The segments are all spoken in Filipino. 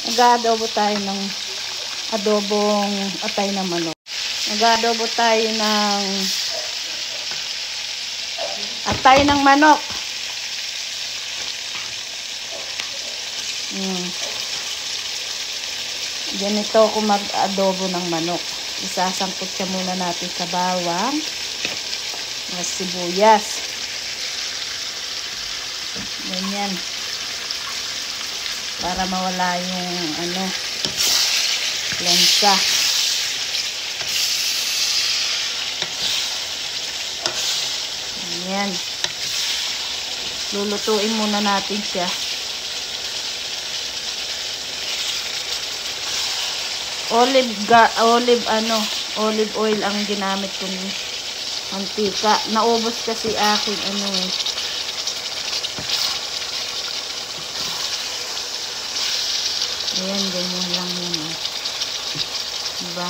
Nag-aadobo tayo ng adobong atay ng manok. Nag-aadobo tayo ng atay ng manok. Ganito ako mag-adobo ng manok. Isasangkot siya muna natin sa bawang, mga sibuyas. Ganyan. Para mawala yung lansa. Ganyan. Lulutuin muna natin siya. Olive oil ang ginamit kong mantika. Naubos kasi akin Ayan, ganyan lang yun. Diba?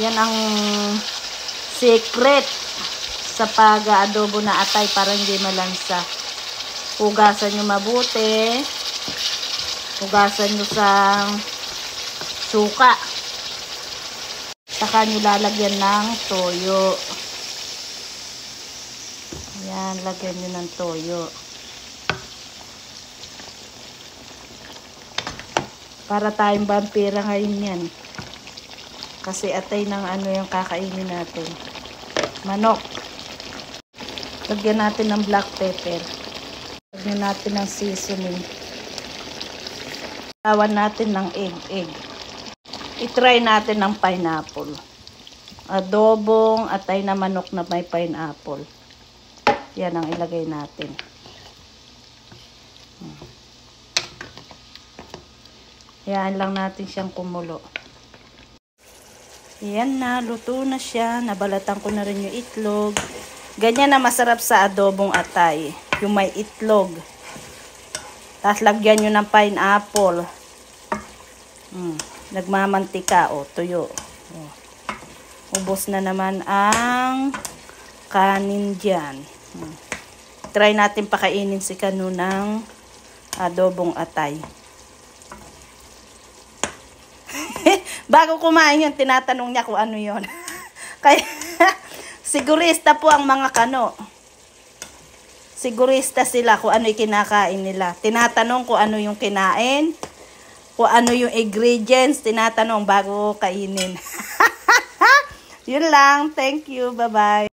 Yan ang secret sa pag-adobo na atay para hindi malansa. Hugasan nyo mabuti. Hugasan nyo sa suka. Saka nyo lalagyan ng toyo. Ayan, lagyan nyo ng toyo. Para tayong vampira ngayon yan. Kasi atay ng yung kakainin natin. Manok. Lagyan natin ng black pepper. Lagyan natin ng seasoning. Tawan natin ng egg. I-try natin ng pineapple. Adobong atay na manok na may pineapple. Yan ang ilagay natin. Yan lang natin siyang kumulo. Yan na, luto na siya. Nabalatan ko na rin yung itlog. Ganyan na masarap sa adobong atay. Yung may itlog. Tapos lagyan nyo ng pineapple. Nagmamantika. Tuyo. Ubos na naman ang kanin dyan. Try natin pakainin si Kanu ng adobong atay. Bago kumain yun, tinatanong niya kung ano yun. Kaya, sigurista po ang mga Kano. Sigurista sila kung ano yung kinakain nila. Tinatanong kung ano yung kinain, kung ano yung ingredients, tinatanong bago kainin. Yun lang. Thank you. Bye-bye.